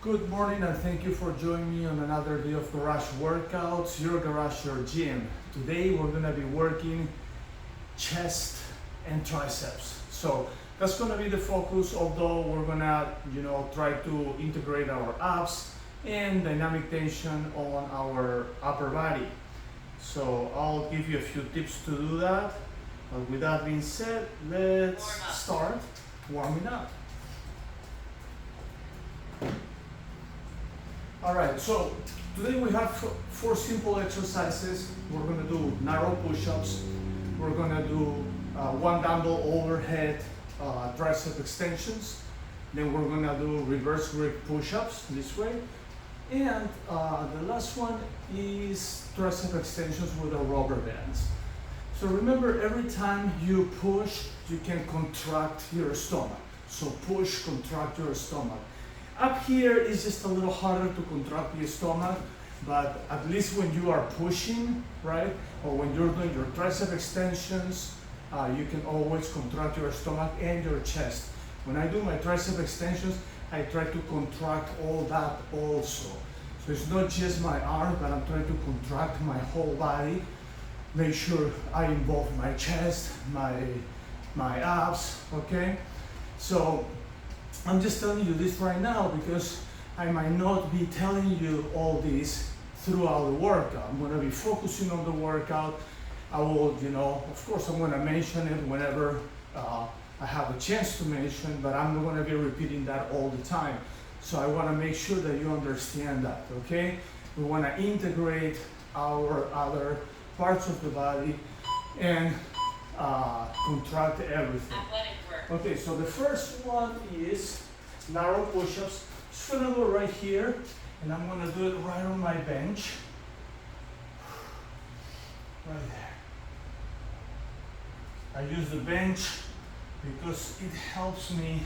Good morning and thank you for joining me on another day of Garage Workouts, your garage, your gym. Today we're going to be working chest and triceps. So that's going to be the focus, although we're going to, try to integrate our abs and dynamic tension on our upper body. So I'll give you a few tips to do that. But with that being said, let's start warming up. Alright, so today we have four simple exercises. We're going to do narrow push-ups. We're going to do one dumbbell overhead tricep extensions. Then we're going to do reverse grip push-ups this way. And the last one is tricep extensions with the rubber bands. So remember, every time you push, you can contract your stomach. So push, contract your stomach. Up here is just a little harder to contract your stomach, but at least when you are pushing, right, or when you're doing your tricep extensions, you can always contract your stomach and your chest. When I do my tricep extensions, I try to contract all that also. So it's not just my arm, but I'm trying to contract my whole body. Make sure I involve my chest, my abs, okay? So I'm just telling you this right now because I might not be telling you all this throughout the workout. I'm going to be focusing on the workout. I will, of course I'm going to mention it whenever I have a chance to mention, but I'm not going to be repeating that all the time. So I want to make sure that you understand that, okay? We want to integrate our other parts of the body and contract everything. Okay, so the first one is narrow push-ups. Just gonna do it right here, and I'm gonna do it right on my bench. Right there. I use the bench because it helps me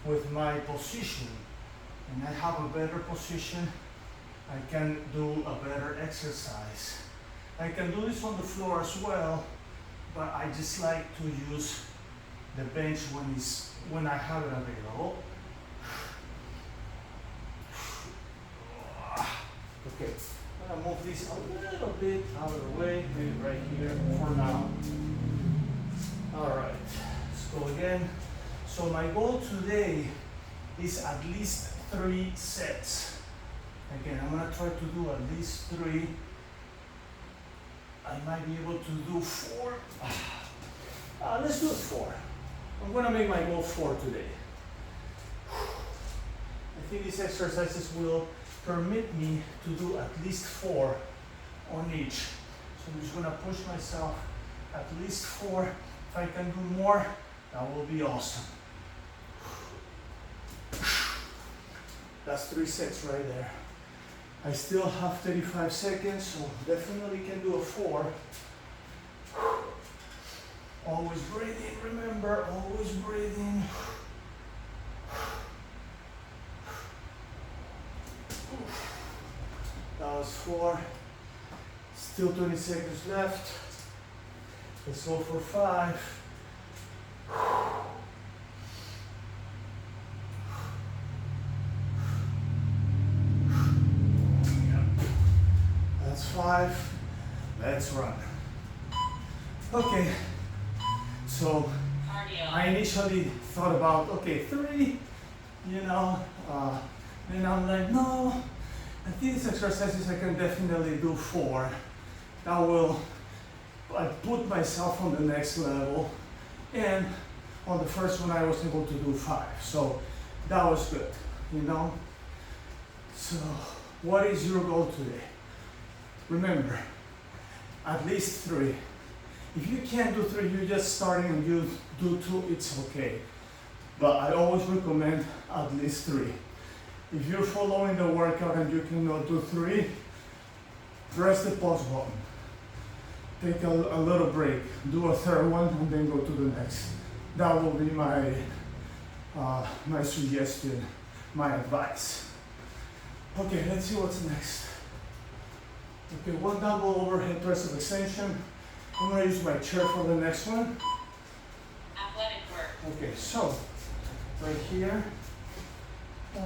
with my position. And I have a better position, I can do a better exercise. I can do this on the floor as well, but I just like to use the bench when I have it available. Okay, I'm gonna move this a little bit out of the way, maybe right here for now. All right, let's go again. So my goal today is at least 3 sets. Again, I'm gonna try to do at least 3. I might be able to do 4. Let's do 4. I'm going to make my goal 4 today. I think these exercises will permit me to do at least 4 on each. So I'm just going to push myself at least 4. If I can do more, that will be awesome. That's 3 sets right there. I still have 35 seconds, so definitely can do a 4. Always breathing, remember, always breathing. That was 4. Still 20 seconds left. Let's go for 5. That's 5. Let's run. Okay. So I initially thought about, okay, 3, and I'm like, no, I think these exercises I can definitely do 4. That will, I put myself on the next level, and on the first one I was able to do 5. So that was good, So what is your goal today? Remember, at least 3. If you can't do 3, you're just starting and you do 2, it's okay. But I always recommend at least 3. If you're following the workout and you cannot do 3, press the pause button. Take a little break. Do a third one and then go to the next. That will be my suggestion, my advice. Okay, let's see what's next. Okay, one dumbbell overhead tricep extension. I'm going to use my chair for the next one. Athletic work. Okay, so right here, Right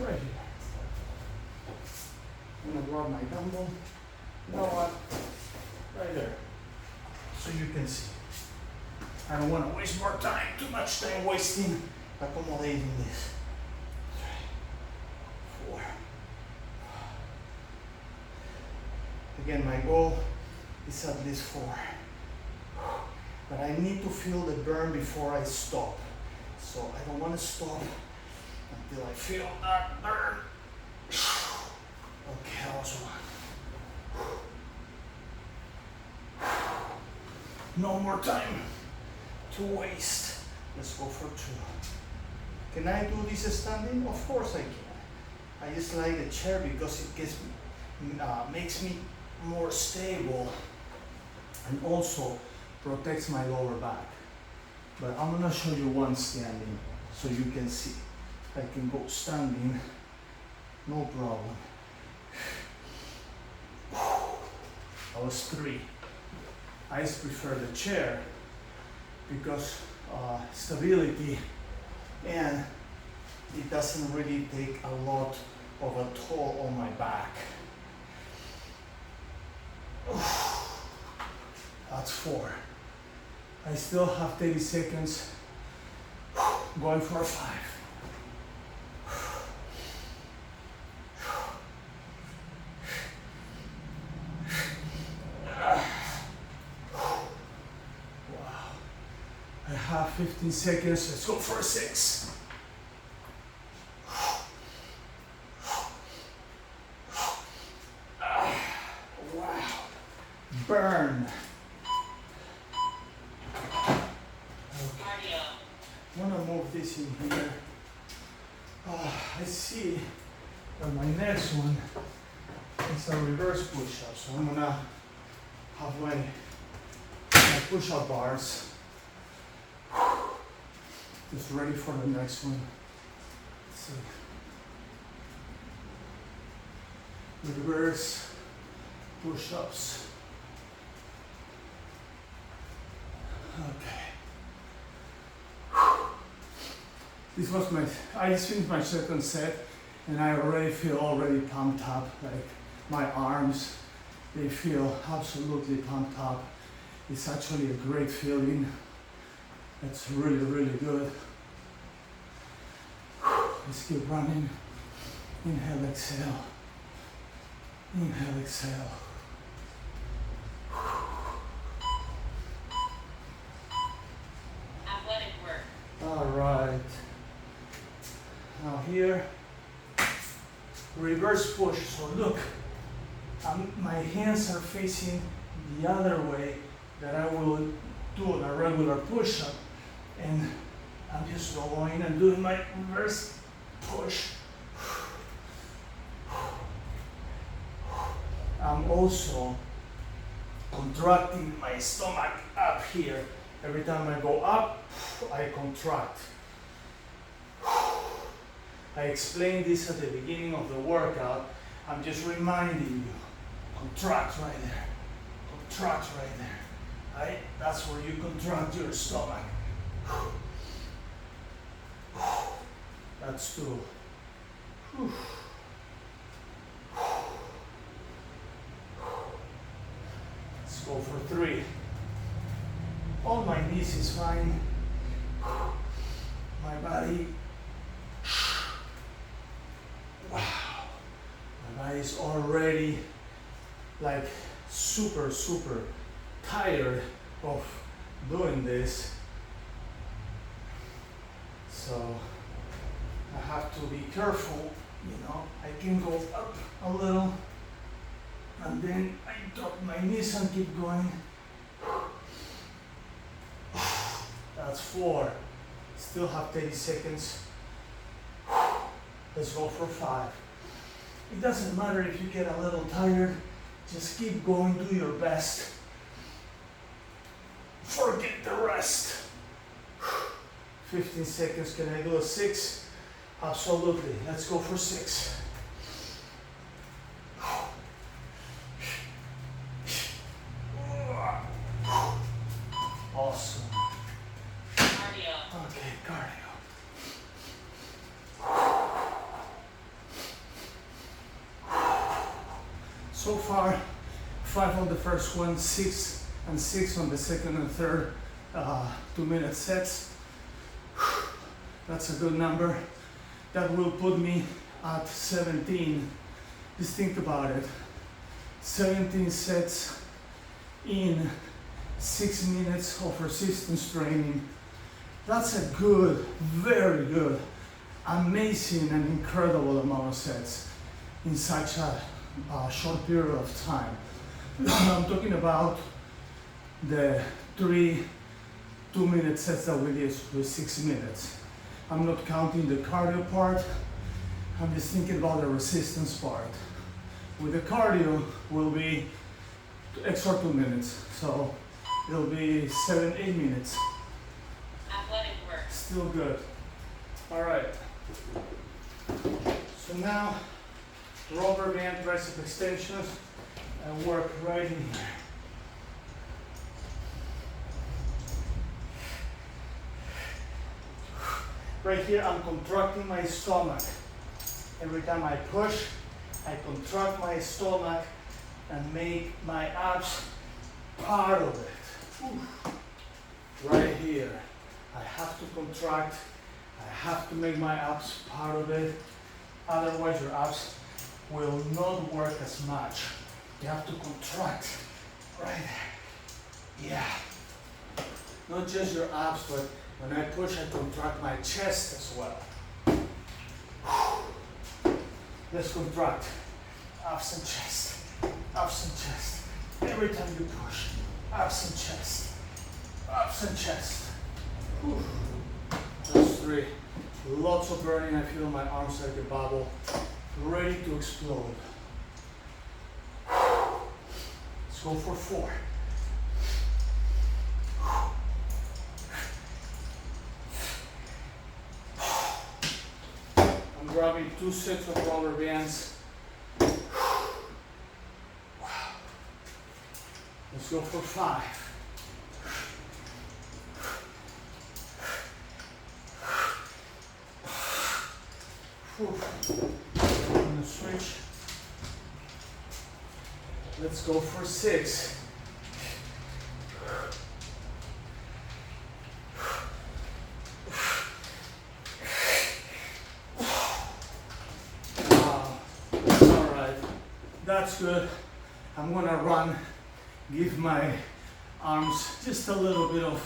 here. I'm gonna grab my dumbbell. You know what? Right there. So you can see. I don't want to waste more time, too much time wasting accommodating this. 3, 4. Again, my goal is at least 4. But I need to feel the burn before I stop. So I don't want to stop until I feel that burn. Okay, that was 1. No more time to waste. Let's go for 2. Can I do this standing? Of course I can. I just like the chair because it makes me more stable and also protects my lower back. But I'm gonna show you one standing so you can see. I can go standing, no problem. That was 3. I just prefer the chair because stability, and it doesn't really take a lot of a toll on my back. That's 4. I still have 30 seconds. Going for 5. I have 15 seconds. Let's go for 6. Wow. Burn. Okay. I'm gonna move this in here. I see that my next one is a reverse push-up. So I'm gonna have my push-up bars. Just ready for the next one. So, reverse push-ups. Okay. This was I just finished my second set and I already feel pumped up. Like my arms, they feel absolutely pumped up. It's actually a great feeling. It's really, really good. Let's keep running. Inhale, exhale. Inhale, exhale. Athletic work. All right. Now here, reverse push. So look, my hands are facing the other way that I will do on a regular push-up. And I'm just going and doing my reverse push. I'm also contracting my stomach up here. Every time I go up, I contract. I explained this at the beginning of the workout. I'm just reminding you, contract right there. Contract right there. Right? That's where you contract your stomach. That's 2. Let's go for 3. All my knees is fine. My body. Wow. My body is already like super tired of doing this. So I have to be careful, you know. I can go up a little and then I drop my knees and keep going. That's 4. Still have 30 seconds. Let's go for 5. It doesn't matter if you get a little tired, just keep going, do your best. Forget the rest. 15 seconds, can I do a 6? Absolutely, let's go for 6. Awesome. Cardio. Okay, cardio. So far, 5 on the first one, 6 and 6 on the second and third 2-minute sets. That's a good number. That will put me at 17. Just think about it. 17 sets in 6 minutes of resistance training. That's a good, very good, amazing and incredible amount of sets in such a short period of time. I'm talking about the 3 2-minute sets that we did with 6 minutes. I'm not counting the cardio part. I'm just thinking about the resistance part. With the cardio, will be extra 2 minutes. So it'll be 7-8 minutes. Athletic work. Still good. All right. So now, rubber band tricep extensions and work right in here. Right here, I'm contracting my stomach. Every time I push, I contract my stomach and make my abs part of it. Ooh. Right here. I have to contract. I have to make my abs part of it. Otherwise, your abs will not work as much. You have to contract right there. Yeah. Not just your abs, but when I push, I contract my chest as well. Let's contract. Abs and chest. Abs and chest. Every time you push. Abs and chest. Abs and chest. Whew. That's 3. Lots of burning. I feel my arms like a bubble. Ready to explode. Let's go for 4. I'm grabbing 2 sets of rubber bands. Let's go for 5. I'm gonna switch. Let's go for 6. Alright, that's good. I'm gonna run, give my arms just a little bit of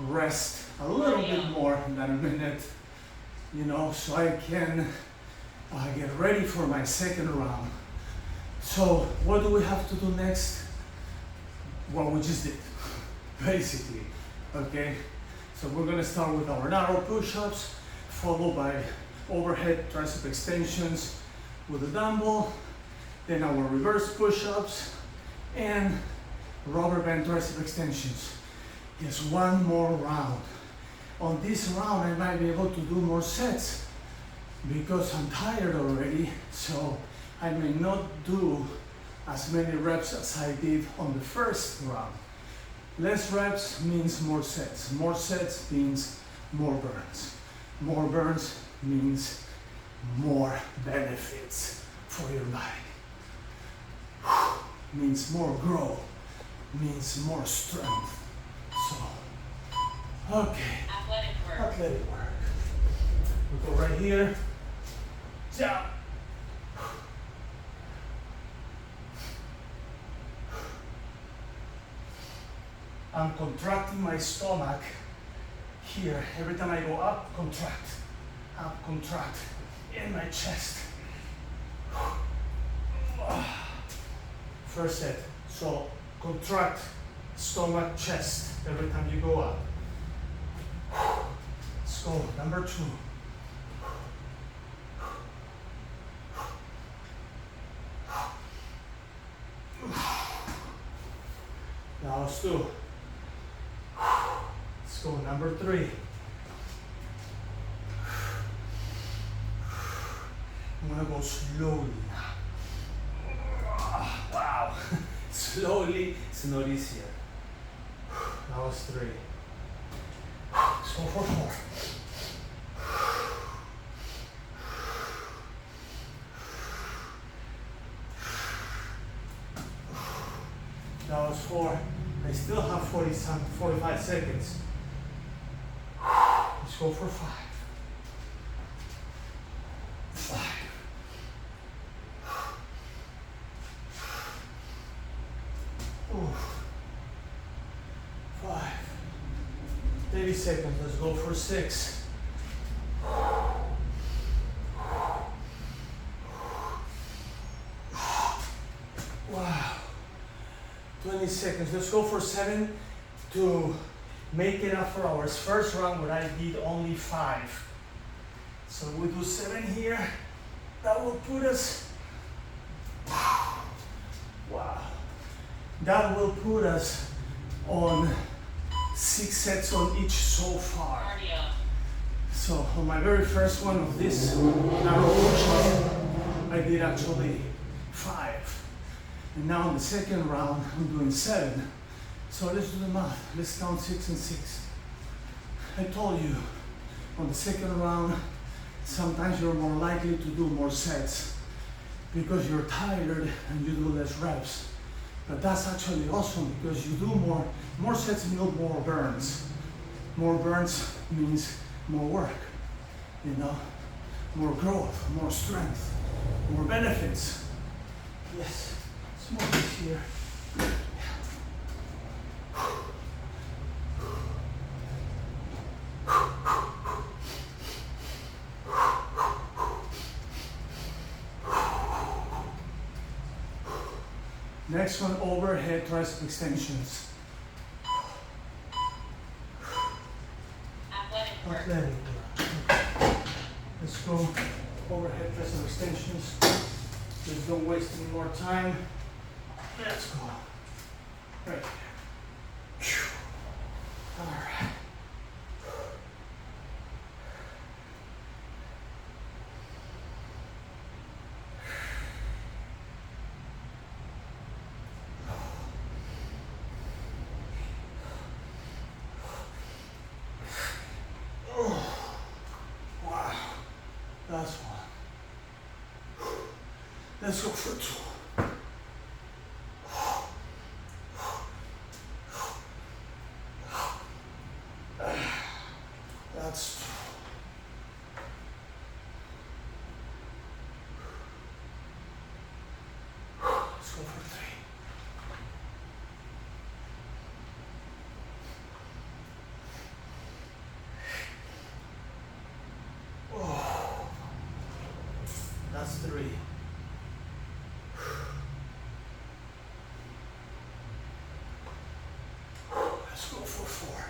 rest, a little bit more than a minute, you know, so I can get ready for my second round. So what do we have to do next? What we just did, basically, okay? So we're gonna start with our narrow push-ups, followed by overhead tricep extensions with a dumbbell, then our reverse push-ups, and rubber band tricep extensions. Just one more round. On this round, I might be able to do more sets because I'm tired already, so I may not do as many reps as I did on the first round. Less reps means more sets. More sets means more burns. More burns means more benefits for your body. Means more growth, means more strength. So, okay. Athletic work. Athletic work. We go right here. Jump. I'm contracting my stomach here. Every time I go up, contract, in my chest. First set. So contract stomach, chest every time you go up. Let's go. Number 2. Now let's do. Let's go. Number 3. I'm gonna go slowly now. Wow. Slowly, it's not easier. That was 3. Let's go for 4. Last 4. I still have 45 seconds. Let's go for 5. 5. 5. 30 seconds. Let's go for 6. Wow. 20 seconds. Let's go for 7 to make it up for our first round where I did only 5. So we do 7 here. That will put us, wow. That will put us on 6 sets on each so far. Cardio. So on my very first one of this narrow push-up, I did actually 5. And now in the second round, I'm doing 7. So let's do the math. Let's count 6 and 6. I told you on the second round, sometimes you're more likely to do more sets because you're tired and you do less reps. But that's actually awesome because you do more sets mean more burns. More burns means more work, you know, more growth, more strength, more benefits. Yes, let's move this here. Next one, overhead tricep extensions. Athletic work. Athletic work. Let's go overhead tricep extensions. Just don't waste any more time. Let's go. Right. All right. Last one. Let's go for 2. That's 2. Let's go for 3. That's 3. Let's go for 4.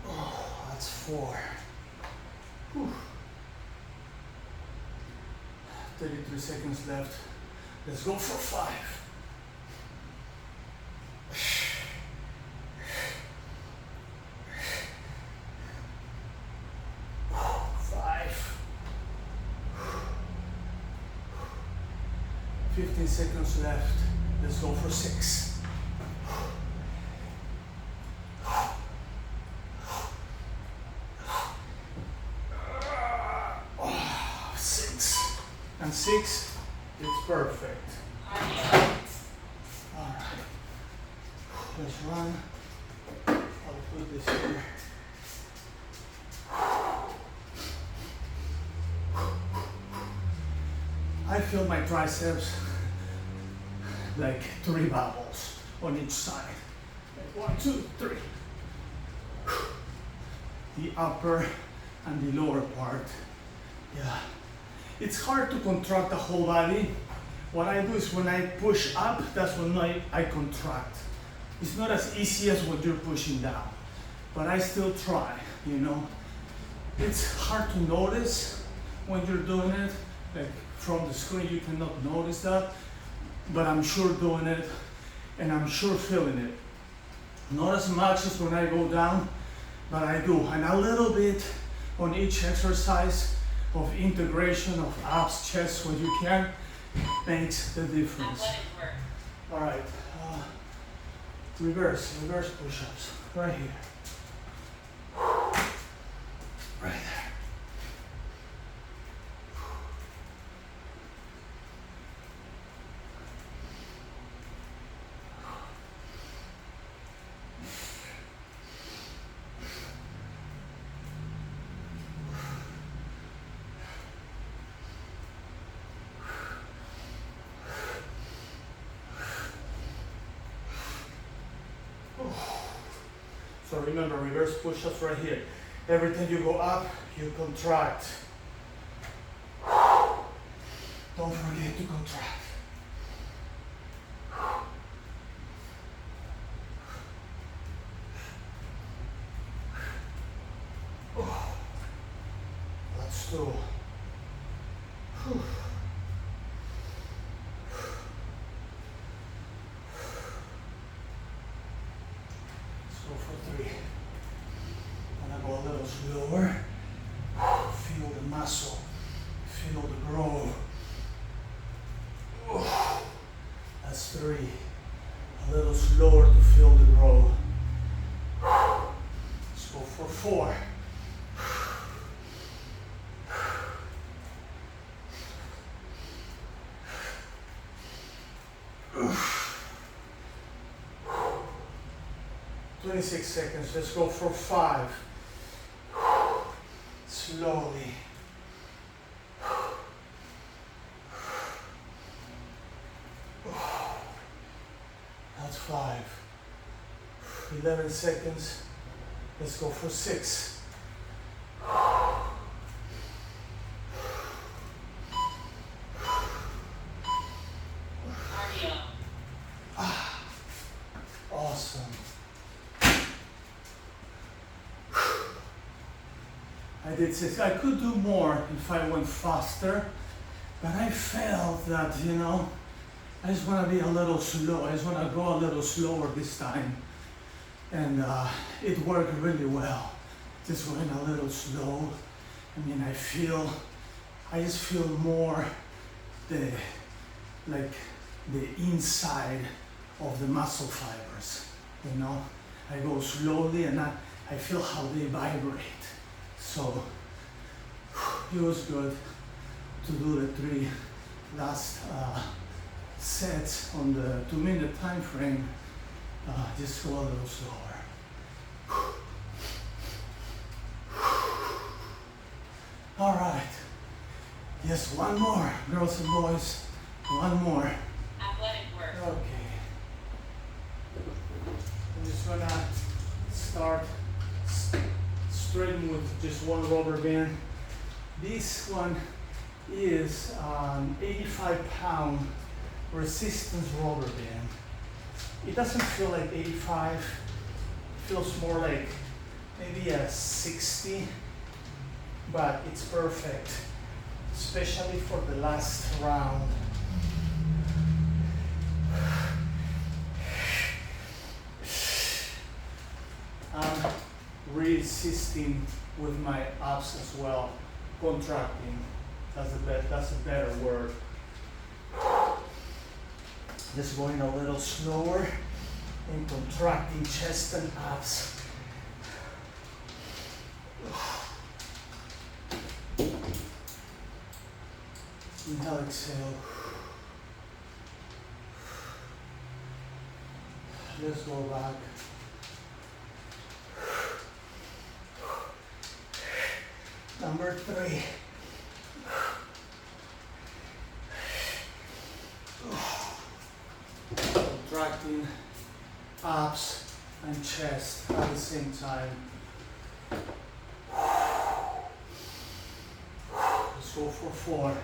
Oh, that's 4. Whew. 33 seconds left. Let's go for 5. 15 seconds left. Let's go for 6. 6. And 6, it's perfect. Cardio. All right. Let's run. I'll put this here. I feel my triceps like 3 bubbles on each side. Like 1, 2, 3. The upper and the lower part. Yeah. It's hard to contract the whole body. What I do is when I push up, that's when I contract. It's not as easy as when you're pushing down, but I still try, you know. It's hard to notice when you're doing it. Like from the screen, you cannot notice that, but I'm sure doing it, and I'm sure feeling it. Not as much as when I go down, but I do. And a little bit on each exercise of integration of abs, chest, what you can, makes the difference. Athletic work. All right, reverse push-ups, right here. Right there. So remember, reverse push-ups right here. Every time you go up, you contract. Don't forget to contract. Let's do. Let's go for 3. I'm gonna go a little slower. Feel the muscle. Feel the growth. That's 3. A little slower to feel the growth. Let's go for 4. 26 seconds. Let's go for 5. Slowly. That's 5. 11 seconds. Let's go for 6. Cardio. Awesome. I did 6. I could do more if I went faster, but I felt that, I just want to be a little slow. I just want to go a little slower this time. And it worked really well. Just going a little slow. I just feel more the inside of the muscle fibers, I go slowly and I feel how they vibrate. So it was good to do the 3 last sets on the 2-minute time frame. Just go a little slower. All right. Yes, one more, girls and boys. One more. Athletic work. Okay. I'm just gonna start straighten with just one rubber band. This one is an 85-pound resistance rubber band. It doesn't feel like 85. It feels more like maybe a 60, but it's perfect, especially for the last round. I'm resisting with my abs as well, contracting. That's a better word. Just going a little slower and contracting chest and abs. Inhale, exhale. Let's go back. Number 3. Contracting abs and chest at the same time. Let's go for 4.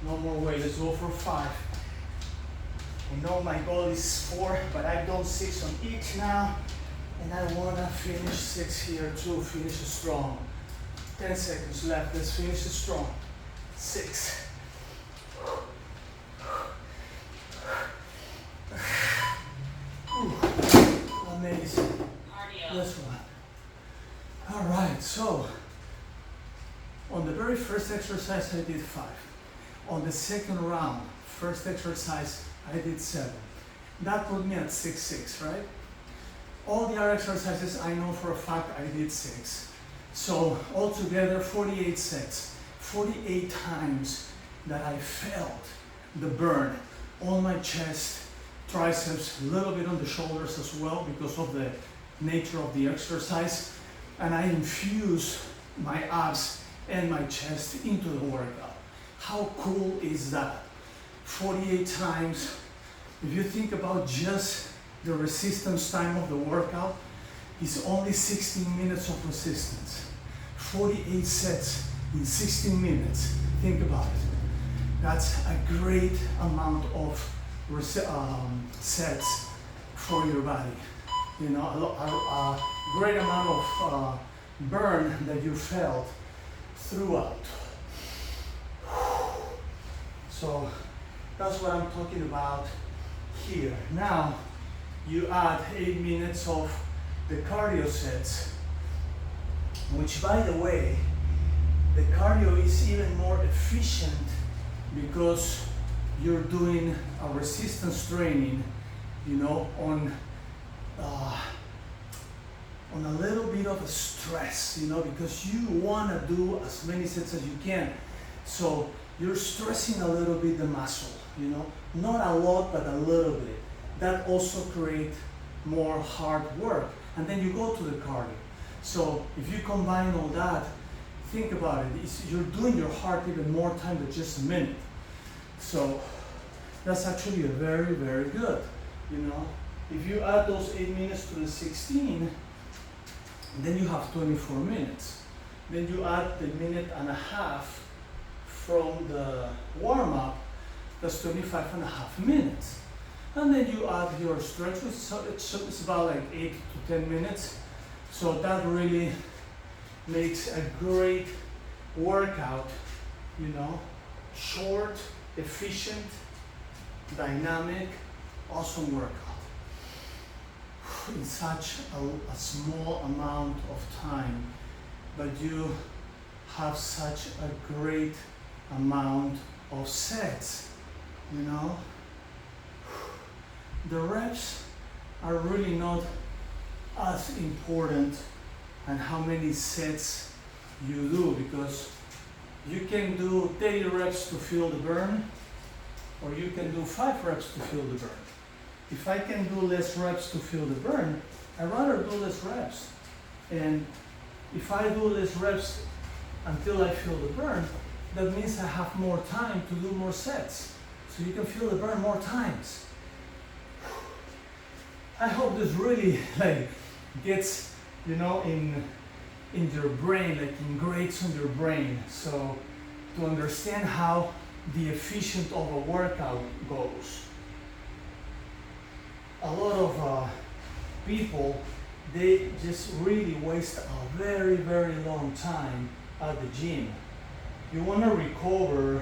No more weight. Let's go for 5. I know my goal is 4, but I've done 6 on each now, and I want to finish 6 here too. Finish it strong. 10 seconds left. Let's finish it strong. 6. Amazing. Cardio. This one. All right. So on the very first exercise, I did 5. On the second round, first exercise, I did 7. That put me at 6-6, right? All the other exercises, I know for a fact I did 6. So altogether, 48 sets, 48 times that I felt the burn on my chest, triceps, a little bit on the shoulders as well because of the nature of the exercise. And I infuse my abs and my chest into the workout. How cool is that? 48 times. If you think about just the resistance time of the workout, it's only 16 minutes of resistance. 48 sets in 16 minutes. Think about it. That's a great amount of sets for your body. You know, a great amount of burn that you felt throughout. So that's what I'm talking about here. Now you add 8 minutes of the cardio sets, which, by the way, the cardio is even more efficient because you're doing a resistance training, you know, on a little bit of a stress, you know, because you want to do as many sets as you can. So you're stressing a little bit the muscle, you know, not a lot, but a little bit. That also creates more hard work. And then you go to the cardio. So if you combine all that, think about it. You're doing your heart even more time than just a minute. So that's actually a very, very good, you know. If you add those 8 minutes to the 16, then you have 24 minutes. Then you add the minute and a half from the warm-up, that's 25 and a half minutes. And then you add your stretch, so it's about like 8 to 10 minutes. So that really makes a great workout, you know, short, efficient, dynamic, awesome workout in such a small amount of time, but you have such a great amount of sets, you know. The reps are really not as important and how many sets you do, because you can do 30 reps to feel the burn, or you can do 5 reps to feel the burn. If I can do less reps to feel the burn, I'd rather do less reps. And if I do less reps until I feel the burn, that means I have more time to do more sets. So you can feel the burn more times. I hope this really gets, you know, in your brain, ingrates on your brain. So to understand how the efficient of a workout goes. A lot of people, they just really waste a very, very long time at the gym. You want to recover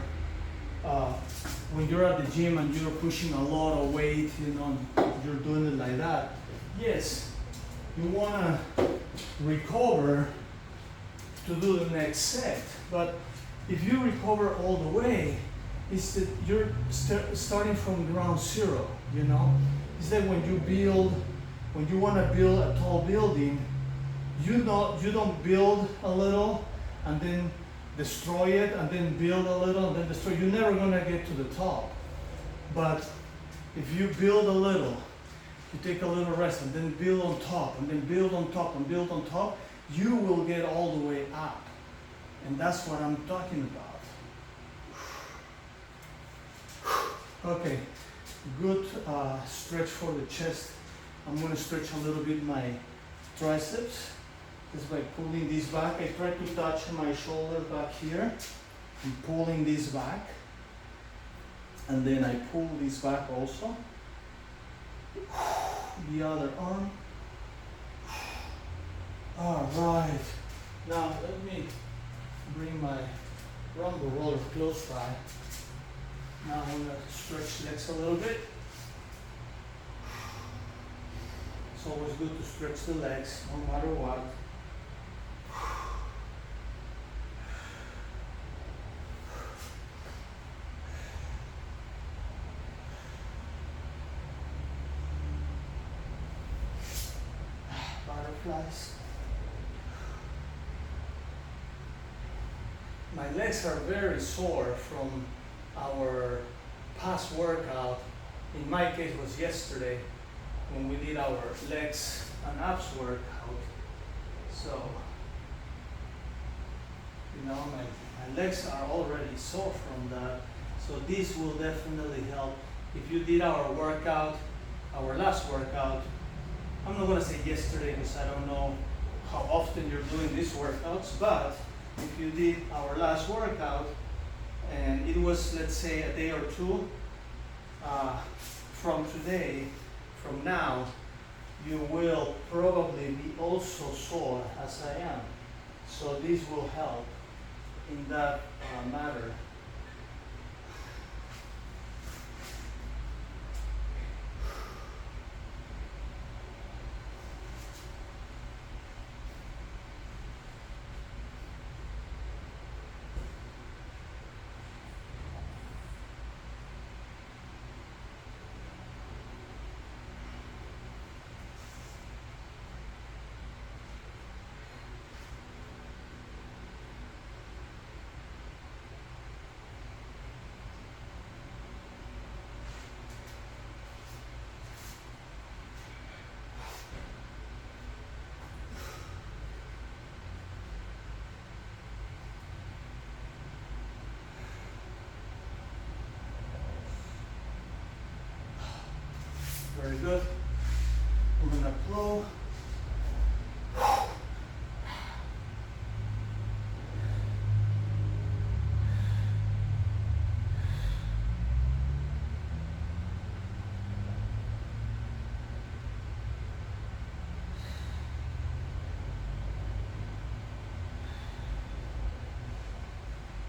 when you're at the gym and you're pushing a lot of weight, you know, you're doing it like that. Yes, you want to recover to do the next set, but if you recover all the way, it's that you're starting from ground zero, you know. It's that when you want to build a tall building, you don't build a little and then destroy it and then build a little and then destroy. You're never gonna get to the top. But if you build a little, you take a little rest and then build on top and then build on top and build on top, you will get all the way up. And that's what I'm talking about. Okay, good stretch for the chest. I'm gonna stretch a little bit my triceps just by pulling this back. I try to touch my shoulder back here and pulling this back. And then I pull this back also. The other arm. All right. Now let me bring my rumble roller close by. Now I'm going to stretch legs a little bit. It's always good to stretch the legs no matter what. Butterflies. My legs are very sore from our past workout. In my case, it was yesterday when we did our legs and abs workout. So, you know, my legs are already sore from that. So this will definitely help. If you did our workout, our last workout, I'm not gonna say yesterday because I don't know how often you're doing these workouts, but if you did our last workout and it was, let's say, a day or two from today, from now, you will probably be also sore as I am. So this will help in that matter. Very good. We're gonna blow.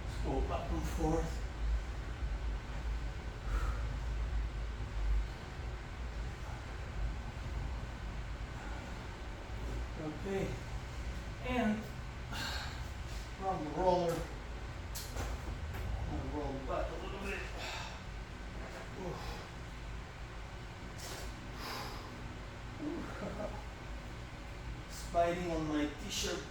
Let's go back and forth. Okay, and from the roller, I'll roll back a little bit. It's biting on my t-shirt.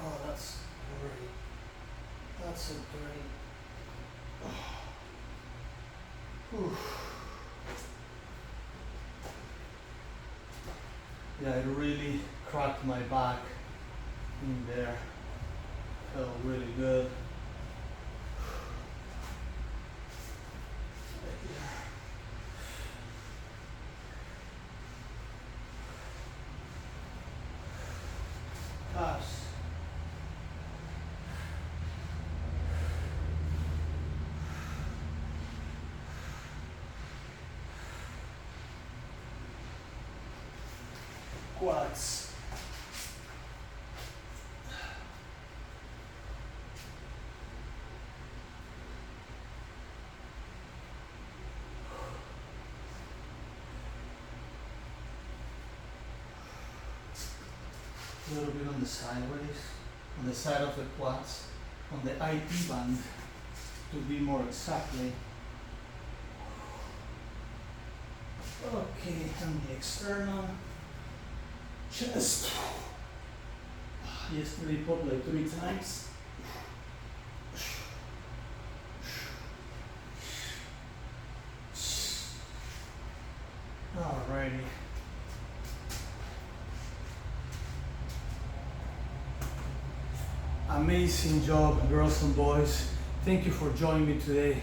Oh, that's great. That's a great. Whew. Yeah, it really cracked my back in there. Felt really good. Right here. Calves. Quads. A little bit on the sideways, on the side of the quads, on the IT band, to be more exactly. Okay, and the external chest. Yesterday popped like 3 times. Alrighty. Amazing job, girls and boys. Thank you for joining me today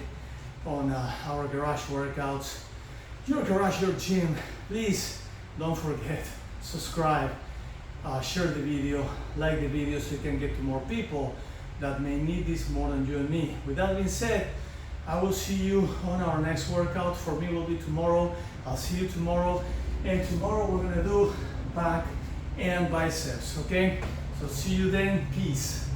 on our garage workouts. Your garage, your gym. Please don't forget, subscribe, share the video, like the video so you can get to more people that may need this more than you and me. With that being said, I will see you on our next workout. For me, it will be tomorrow. I'll see you tomorrow. And tomorrow we're gonna do back and biceps, okay? So see you then. Peace.